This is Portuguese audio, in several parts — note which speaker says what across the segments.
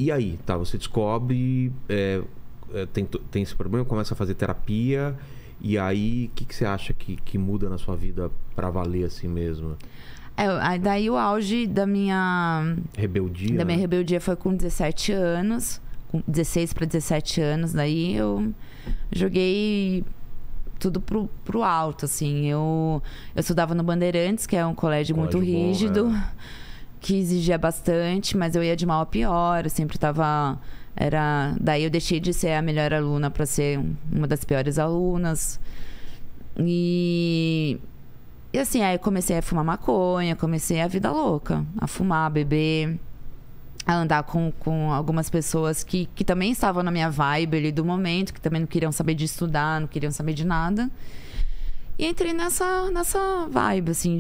Speaker 1: E aí, tá, você descobre, tem esse problema, começa a fazer terapia, e aí, o que você acha que muda na sua vida pra valer assim mesmo?
Speaker 2: Daí o auge da minha...
Speaker 1: Rebeldia?
Speaker 2: Da minha rebeldia foi com 17 anos, com 16 para 17 anos, daí eu joguei tudo pro alto, assim. Eu estudava no Bandeirantes, que é um colégio muito rígido, que exigia bastante, mas eu ia de mal a pior, eu sempre tava... Daí eu deixei de ser a melhor aluna para ser uma das piores alunas. E assim, aí eu comecei a fumar maconha, comecei a vida louca, a fumar, a beber, a andar com algumas pessoas que também estavam na minha vibe ali do momento, que também não queriam saber de estudar, não queriam saber de nada. E entrei nessa vibe, assim,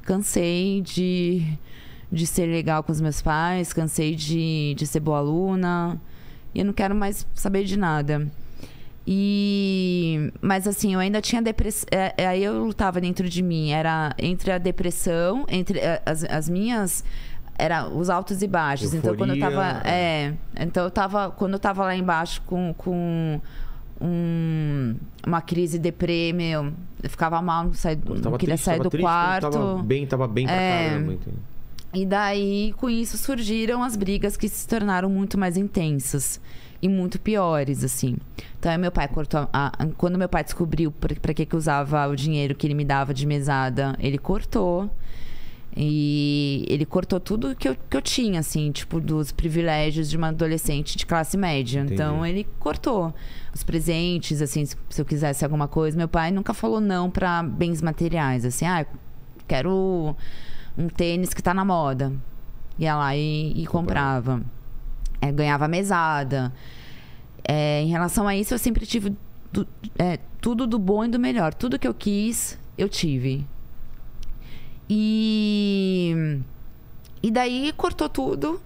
Speaker 2: cansei de ser legal com os meus pais, cansei de ser boa aluna, e eu não quero mais saber de nada. Mas assim, eu ainda tinha depressão. Aí eu lutava dentro de mim. Era entre a depressão, entre as minhas. Era os altos e baixos.
Speaker 1: Euforia.
Speaker 2: Então quando eu tava. Quando eu tava lá embaixo com uma crise deprê, eu ficava mal, não queria sair do quarto.
Speaker 1: Tava bem pra caramba, entendeu?
Speaker 2: E daí, com isso, surgiram as brigas que se tornaram muito mais intensas. E muito piores, assim. Então, meu pai cortou... Quando meu pai descobriu pra que usava o dinheiro que ele me dava de mesada, ele cortou. E ele cortou tudo que eu tinha, assim, tipo, dos privilégios de uma adolescente de classe média.
Speaker 1: Entendi.
Speaker 2: Então, ele cortou os presentes, assim, se eu quisesse alguma coisa. Meu pai nunca falou não pra bens materiais, assim. Quero um tênis que tá na moda. Ia lá e comprava. Ganhava mesada. Em relação a isso, eu sempre tive tudo do bom e do melhor. Tudo que eu quis, eu tive. E daí cortou tudo.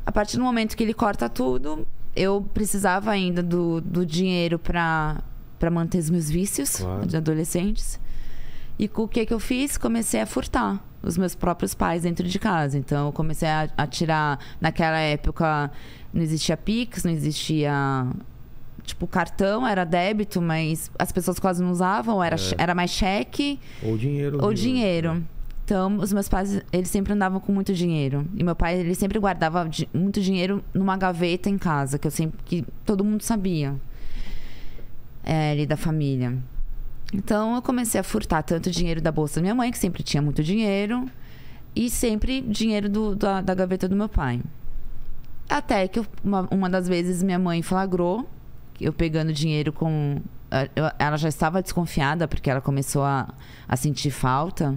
Speaker 2: A partir do momento que ele corta tudo, eu precisava ainda do dinheiro para manter os meus vícios, claro, de adolescentes. E com o que eu fiz? Comecei a furtar os meus próprios pais dentro de casa. Então, eu comecei a tirar... Naquela época, não existia Pix, não existia... Tipo, cartão, era débito, mas as pessoas quase não usavam. Era mais cheque...
Speaker 1: Ou dinheiro.
Speaker 2: Então, os meus pais, eles sempre andavam com muito dinheiro. E meu pai, ele sempre guardava muito dinheiro numa gaveta em casa, que todo mundo sabia. Ali da família. Então, eu comecei a furtar tanto dinheiro da bolsa da minha mãe, que sempre tinha muito dinheiro, e sempre dinheiro da gaveta do meu pai. Até que uma das vezes minha mãe flagrou eu pegando dinheiro com... Ela já estava desconfiada, porque ela começou a sentir falta.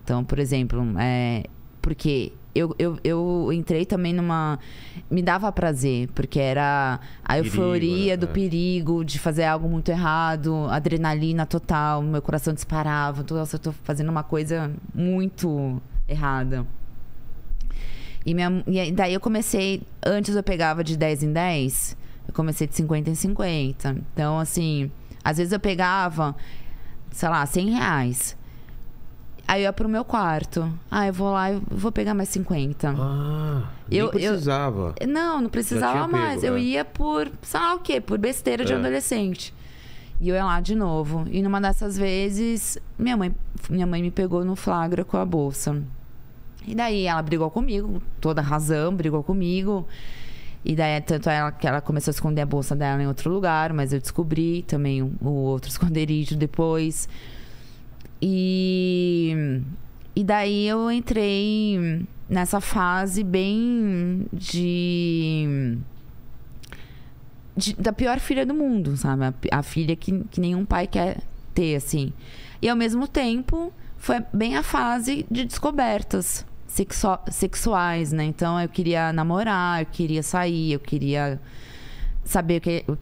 Speaker 2: Então, por exemplo, porque eu entrei também numa... Me dava prazer, porque era a euforia do perigo, de fazer algo muito errado, adrenalina total, meu coração disparava. Nossa, eu tô fazendo uma coisa muito errada. E daí eu comecei... Antes eu pegava de 10 em 10, eu comecei de 50 em 50. Então, assim, às vezes eu pegava, sei lá, R$100. Aí eu ia pro meu quarto. Eu vou lá, eu vou pegar mais 50.
Speaker 1: Nem precisava.
Speaker 2: Não precisava mais. Eu ia por, sei lá o quê, por besteira de adolescente. E eu ia lá de novo. E numa dessas vezes, minha mãe me pegou no flagra com a bolsa. E daí ela brigou comigo, toda razão, brigou comigo. E daí, tanto que ela começou a esconder a bolsa dela em outro lugar, mas eu descobri também o outro esconderijo depois. E daí eu entrei nessa fase bem da pior filha do mundo, sabe? A filha que nenhum pai quer ter, assim. E ao mesmo tempo, foi bem a fase de descobertas sexuais, né? Então eu queria namorar, eu queria sair, eu queria saber eu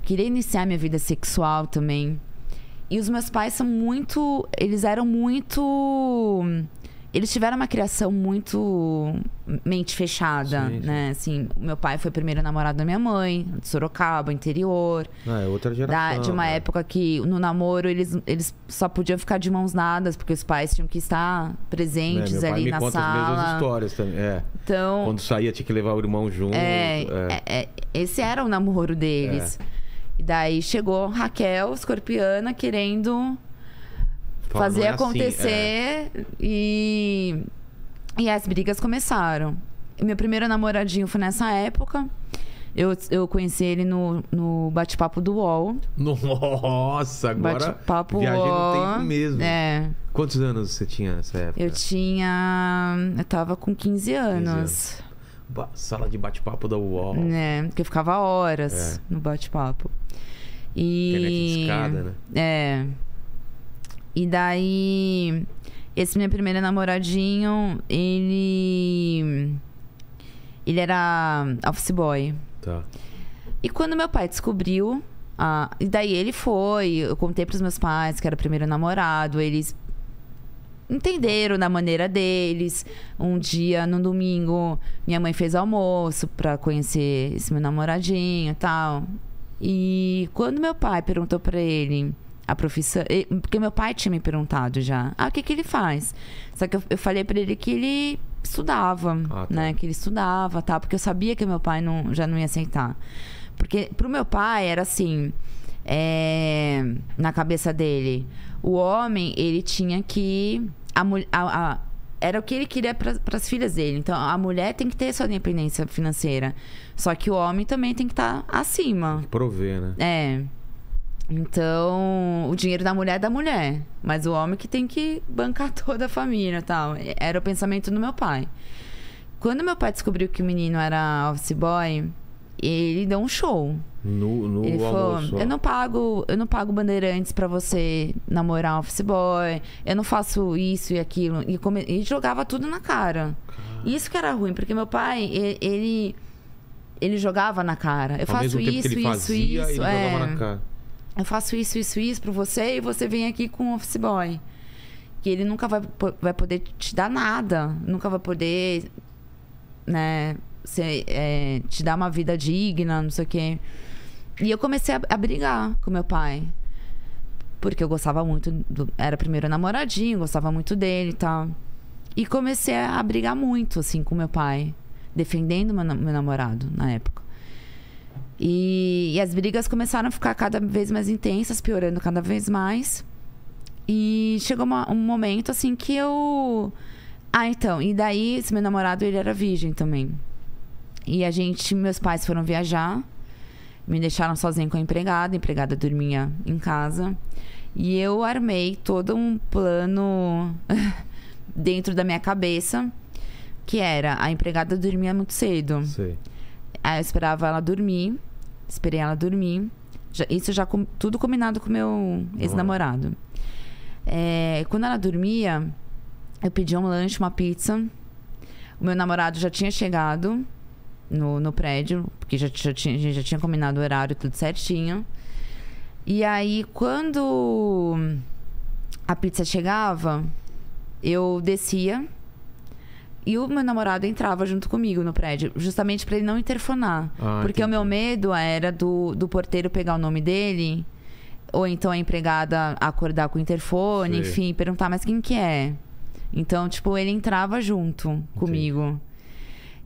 Speaker 2: queria iniciar minha vida sexual também. E os meus pais eles eram muito Eles tiveram uma criação muito mente fechada,
Speaker 1: Sim, sim.
Speaker 2: né? Assim, o meu pai foi o primeiro namorado da minha mãe, de Sorocaba, interior.
Speaker 1: É outra geração.
Speaker 2: De uma época que no namoro eles só podiam ficar de mãos dadas, porque os pais tinham que estar presentes
Speaker 1: Meu pai
Speaker 2: ali
Speaker 1: me
Speaker 2: na
Speaker 1: conta as mesmas
Speaker 2: sala.
Speaker 1: histórias também.
Speaker 2: Então,
Speaker 1: Quando saía tinha que levar o irmão junto.
Speaker 2: esse era o namoro deles. E daí chegou Raquel, escorpiana, querendo
Speaker 1: Fala,
Speaker 2: fazer
Speaker 1: não é assim,
Speaker 2: acontecer e as brigas começaram. E meu primeiro namoradinho foi nessa época. Eu conheci ele no bate-papo do UOL.
Speaker 1: Nossa, agora
Speaker 2: Bate-papo
Speaker 1: viajei no
Speaker 2: UOL.
Speaker 1: tempo mesmo. Quantos anos você tinha nessa época?
Speaker 2: Eu tava com 15 anos.
Speaker 1: Sala de bate-papo da UOL.
Speaker 2: Porque eu ficava horas no bate-papo.
Speaker 1: Internet de escada, né?
Speaker 2: E daí, esse meu primeiro namoradinho, ele era office boy.
Speaker 1: Tá.
Speaker 2: E quando meu pai descobriu, e daí ele foi, eu contei pros meus pais que era o primeiro namorado, eles entenderam da maneira deles. Um dia, no domingo, minha mãe fez almoço pra conhecer esse meu namoradinho e tal. E quando meu pai perguntou pra ele a profissão, porque meu pai tinha me perguntado já, o que ele faz? Só que eu falei pra ele que ele estudava, né? Que ele estudava, tá? Porque eu sabia que meu pai já não ia aceitar. Porque pro meu pai era assim, na cabeça dele, o homem, ele tinha que... era o que ele queria para as filhas dele. Então, a mulher tem que ter sua independência financeira. Só que o homem também tem que estar acima.
Speaker 1: Prover, né?
Speaker 2: Então, o dinheiro da mulher é da mulher. Mas o homem que tem que bancar toda a família e tal. Era o pensamento do meu pai. Quando meu pai descobriu que o menino era office boy, ele deu um show.
Speaker 1: Ele
Speaker 2: falou, eu não pago bandeirantes pra você namorar office boy, eu não faço isso e aquilo. E jogava tudo na cara. Isso que era ruim, porque meu pai, ele jogava na cara. Eu faço isso, isso.
Speaker 1: Ele jogava na cara.
Speaker 2: Eu faço isso pra você, e você vem aqui com um office boy. Que ele nunca vai poder te dar nada. Nunca vai poder, né, te dar uma vida digna, não sei o quê. E eu comecei a brigar com meu pai. Porque eu gostava muito era o primeiro namoradinho, gostava muito dele e tal. E comecei a brigar muito, assim, com meu pai. Defendendo meu namorado, na época. E as brigas começaram a ficar cada vez mais intensas, piorando cada vez mais. E chegou um momento, assim, que eu... então, e daí, esse meu namorado, ele era virgem também. E meus pais foram viajar, me deixaram sozinha com a empregada dormia em casa. E eu armei todo um plano dentro da minha cabeça, que era, a empregada dormia muito cedo.
Speaker 1: Sei.
Speaker 2: Aí eu esperava ela dormir, esperei ela dormir. Isso já tudo combinado com meu ex-namorado. Quando ela dormia, eu pedi um lanche, uma pizza. O meu namorado já tinha chegado no prédio, porque a gente já tinha combinado o horário, tudo certinho. E aí, quando a pizza chegava, eu descia e o meu namorado entrava junto comigo no prédio, justamente para ele não interfonar. Porque o meu medo era do porteiro pegar o nome dele, ou então a empregada acordar com o interfone, enfim, perguntar, mas quem que é? Então, tipo, ele entrava junto comigo.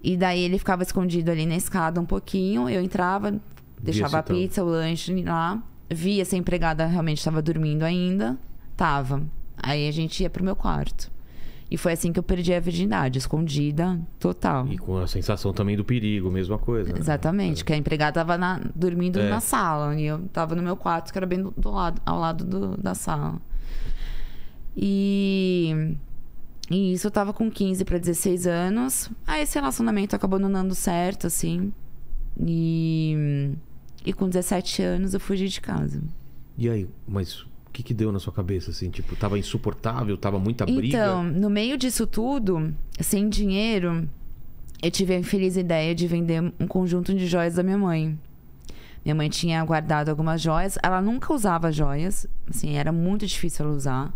Speaker 2: E daí ele ficava escondido ali na escada um pouquinho, eu entrava, deixava a pizza, o lanche lá, via se a empregada realmente estava dormindo ainda, tava. Aí a gente ia pro meu quarto. E foi assim que eu perdi a virgindade, escondida, total.
Speaker 1: E com a sensação também do perigo, mesma coisa. Né?
Speaker 2: Exatamente, que a empregada tava dormindo na sala. E eu tava no meu quarto, que era bem ao lado da sala. E isso eu tava com 15 para 16 anos. Aí esse relacionamento acabou não dando certo, assim. E com 17 anos eu fugi de casa.
Speaker 1: E aí, mas... O que deu na sua cabeça, assim? Tipo, tava insuportável, tava muita briga?
Speaker 2: Então, no meio disso tudo, sem dinheiro, eu tive a infeliz ideia de vender um conjunto de joias da minha mãe. Minha mãe tinha guardado algumas joias. Ela nunca usava joias. Assim, era muito difícil ela usar.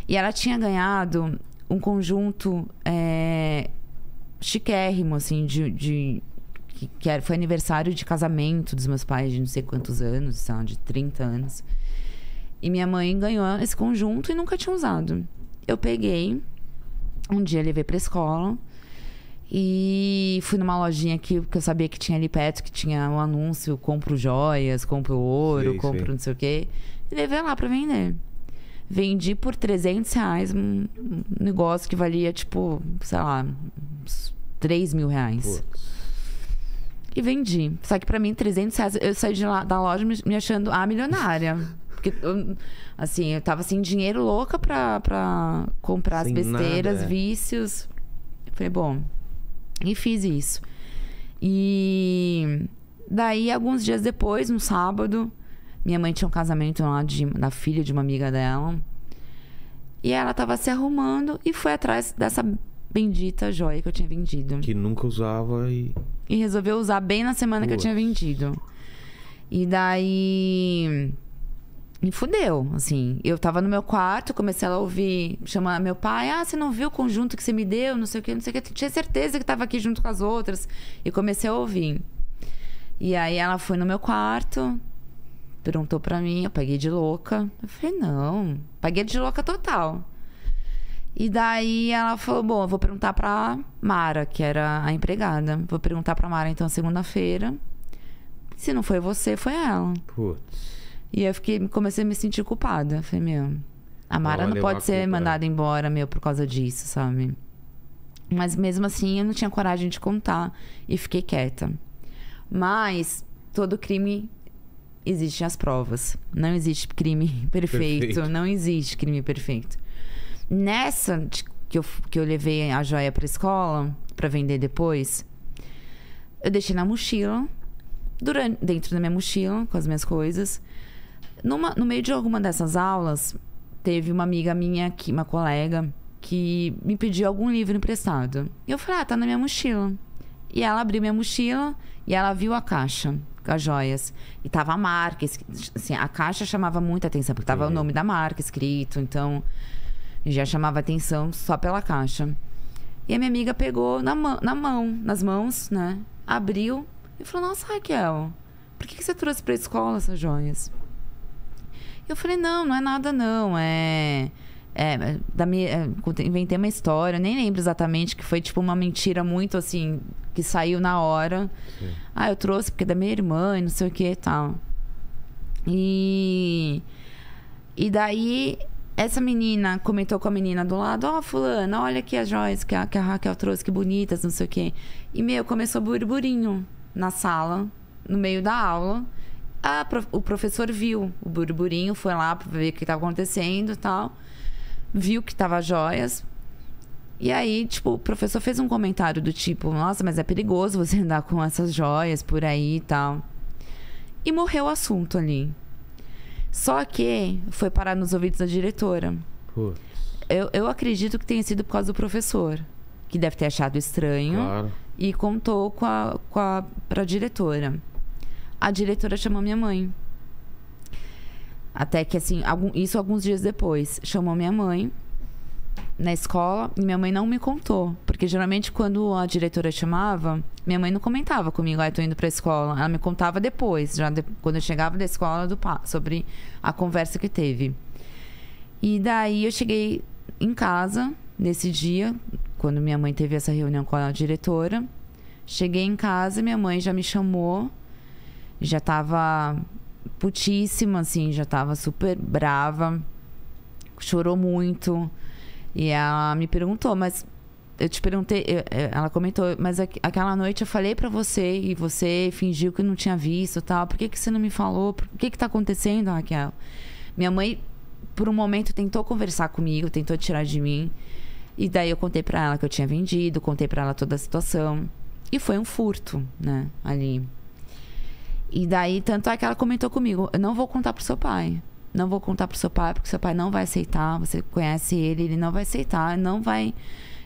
Speaker 2: E ela tinha ganhado um conjunto chiquérrimo, assim, foi aniversário de casamento dos meus pais de não sei quantos anos, sei lá, de 30 anos. E minha mãe ganhou esse conjunto e nunca tinha usado. Eu peguei, um dia levei pra escola e fui numa lojinha que eu sabia que tinha ali perto, que tinha um anúncio: compro joias, compro ouro, compro não sei o quê. E levei lá pra vender. Vendi por R$300 um negócio que valia, tipo, sei lá, uns R$3.000.
Speaker 1: Putz.
Speaker 2: E vendi. Só que pra mim, R$300, eu saí da loja me achando a milionária. Porque, assim, eu tava sem dinheiro, louca pra comprar
Speaker 1: sem
Speaker 2: as besteiras,
Speaker 1: nada,
Speaker 2: vícios. Eu falei, bom, e fiz isso. E daí, alguns dias depois, no sábado, minha mãe tinha um casamento lá da filha de uma amiga dela. E ela tava se arrumando e foi atrás dessa bendita joia que eu tinha vendido.
Speaker 1: Que nunca usava e
Speaker 2: resolveu usar bem na semana que eu tinha vendido. E daí me fudeu, assim. Eu tava no meu quarto, comecei a ouvir, chamar meu pai: você não viu o conjunto que você me deu? Não sei o que, não sei o que. Tinha certeza que tava aqui junto com as outras. E comecei a ouvir. E aí ela foi no meu quarto, perguntou pra mim, eu paguei de louca. Eu falei, não, paguei de louca total. E daí ela falou, bom, eu vou perguntar pra Mara, que era a empregada. Vou perguntar pra Mara, então, segunda-feira. Se não foi você, foi ela.
Speaker 1: Putz.
Speaker 2: E eu comecei a me sentir culpada. Falei, meu, a Mara não pode ser mandada embora, meu, por causa disso, sabe? Mas mesmo assim, eu não tinha coragem de contar e fiquei quieta. Mas todo crime existem as provas. Não existe crime perfeito. Não existe crime perfeito. Nessa que eu levei a joia pra escola pra vender depois, eu deixei na mochila, dentro da minha mochila, com as minhas coisas. No meio de alguma dessas aulas, teve uma amiga minha, uma colega, que me pediu algum livro emprestado. E eu falei, tá na minha mochila. E ela abriu minha mochila e ela viu a caixa com as joias. E tava a marca, assim, a caixa chamava muita atenção, porque tava o nome da marca escrito, então já chamava atenção só pela caixa. E a minha amiga pegou nas mãos, né? Abriu e falou, nossa, Raquel, por que você trouxe pra escola essas joias? Eu falei, não é nada não, inventei uma história, nem lembro exatamente, que foi tipo uma mentira muito assim, que saiu na hora. Sim. Eu trouxe porque é da minha irmã e não sei o que e tal. E daí essa menina comentou com a menina do lado, fulana, olha aqui as joias que a Raquel trouxe, que bonitas, não sei o quê. E, começou burburinho na sala, no meio da aula. O professor viu o burburinho, foi lá pra ver o que estava acontecendo e tal. Viu que tava joias. E aí, tipo, o professor fez um comentário do tipo, nossa, mas é perigoso você andar com essas joias por aí e tal. E morreu o assunto ali. Só que foi parar nos ouvidos da diretora. Putz. Eu acredito que tenha sido por causa do professor, que deve ter achado estranho. Claro. E contou pra diretora. A diretora chamou minha mãe. Até que, assim, isso alguns dias depois. Chamou minha mãe na escola e minha mãe não me contou. Porque geralmente quando a diretora chamava, minha mãe não comentava comigo, tô indo pra escola. Ela me contava depois, quando eu chegava da escola, sobre a conversa que teve. E daí eu cheguei em casa nesse dia, quando minha mãe teve essa reunião com a diretora. Cheguei em casa, minha mãe já me chamou, já tava putíssima, assim, já tava super brava, chorou muito. E ela me perguntou, mas eu te perguntei, ela comentou, mas aquela noite eu falei pra você e você fingiu que não tinha visto e tal, por que você não me falou? O que tá acontecendo, Raquel? Minha mãe, por um momento, tentou conversar comigo, tentou tirar de mim, e daí eu contei pra ela que eu tinha vendido, contei pra ela toda a situação, e foi um furto, né, ali. E daí, tanto é que ela comentou comigo, eu não vou contar pro seu pai. Não vou contar pro seu pai, porque seu pai não vai aceitar. Você conhece ele não vai aceitar, não vai...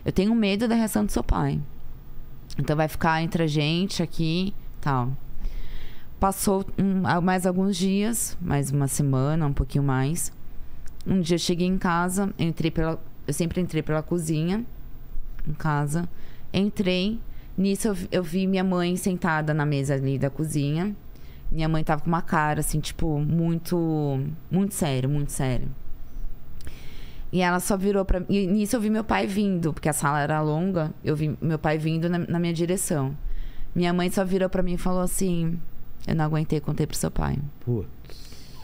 Speaker 2: Eu tenho medo da reação do seu pai. Então vai ficar entre a gente aqui, tal. Passou mais alguns dias, mais uma semana, um pouquinho mais. Um dia eu cheguei em casa, entrei Eu sempre entrei pela cozinha, em casa. Entrei. Nisso eu vi minha mãe sentada na mesa ali da cozinha. Minha mãe tava com uma cara, assim, tipo, muito sério, muito sério. E ela só virou pra mim. E nisso eu vi meu pai vindo, porque a sala era longa. Eu vi meu pai vindo na minha direção. Minha mãe só virou pra mim e falou assim: eu não aguentei, contei pro seu pai.
Speaker 1: Putz.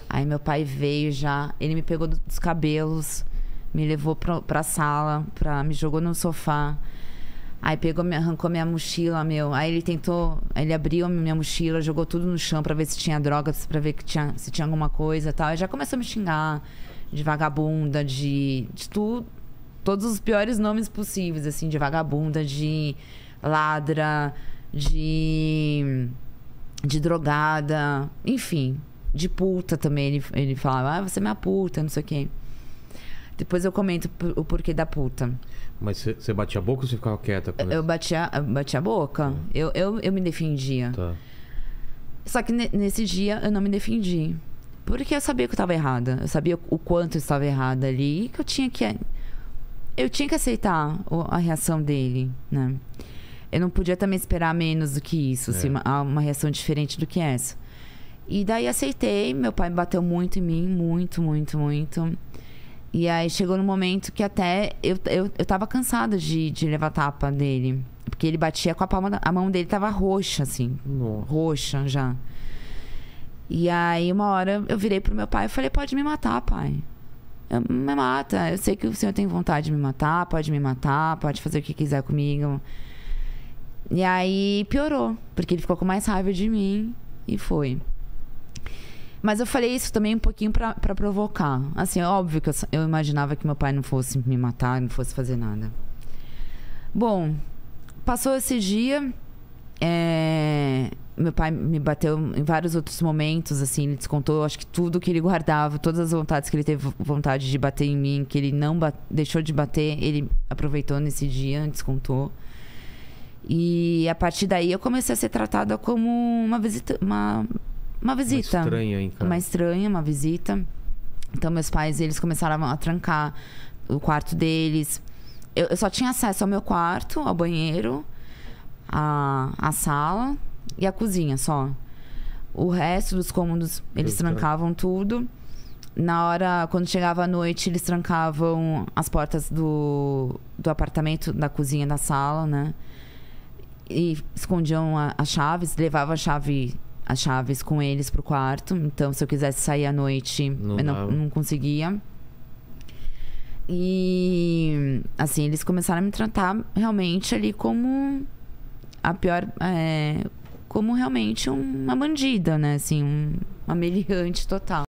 Speaker 2: Aí meu pai veio já, ele me pegou dos cabelos, me levou pra sala, me jogou no sofá. Aí arrancou minha mochila, meu. Aí ele abriu a minha mochila, jogou tudo no chão pra ver se tinha drogas, pra ver se tinha alguma coisa e tal. Aí já começou a me xingar de vagabunda, de tudo, todos os piores nomes possíveis, assim, de vagabunda, de ladra, de drogada, enfim, de puta também. Ele falava, você é minha puta, não sei o quê. Depois eu comento o porquê da puta.
Speaker 1: Mas você batia a boca ou você ficava quieta?
Speaker 2: Eu batia a boca. Eu me defendia.
Speaker 1: Tá.
Speaker 2: Só que nesse dia eu não me defendi. Porque eu sabia que eu estava errada. Eu sabia o quanto eu estava errada ali. E que eu tinha que aceitar a reação dele, né? Eu não podia também esperar menos do que isso. Assim, uma reação diferente do que essa. E daí aceitei. Meu pai bateu muito em mim. Muito, muito, muito. E aí chegou no momento que até eu tava cansada de levar tapa dele. Porque ele batia com a palma a mão dele tava roxa, assim.
Speaker 1: Nossa.
Speaker 2: Roxa já. E aí uma hora eu virei pro meu pai e falei, pode me matar, pai. Me mata. Eu sei que o senhor tem vontade de me matar, pode fazer o que quiser comigo. E aí piorou, porque ele ficou com mais raiva de mim e foi. Mas eu falei isso também um pouquinho pra provocar. Assim, óbvio que eu imaginava que meu pai não fosse me matar, não fosse fazer nada. Bom, passou esse dia. Meu pai me bateu em vários outros momentos, assim. Ele descontou, acho que tudo que ele guardava, todas as vontades que ele teve vontade de bater em mim, que ele não deixou de bater, ele aproveitou nesse dia, descontou. E a partir daí eu comecei a ser tratada como uma visita. Uma visita. Uma estranha, uma visita. Então, meus pais, eles começaram a trancar o quarto deles. Eu só tinha acesso ao meu quarto, ao banheiro, à sala e à cozinha, só. O resto dos cômodos, eles trancavam tudo. Na hora, quando chegava a noite, eles trancavam as portas do apartamento, da cozinha, da sala, né? E escondiam as chaves, levavam as chaves com eles pro quarto. Então, se eu quisesse sair à noite, eu não conseguia. E, assim, eles começaram a me tratar realmente ali como a pior... como realmente uma bandida, né? Assim, uma meliante total.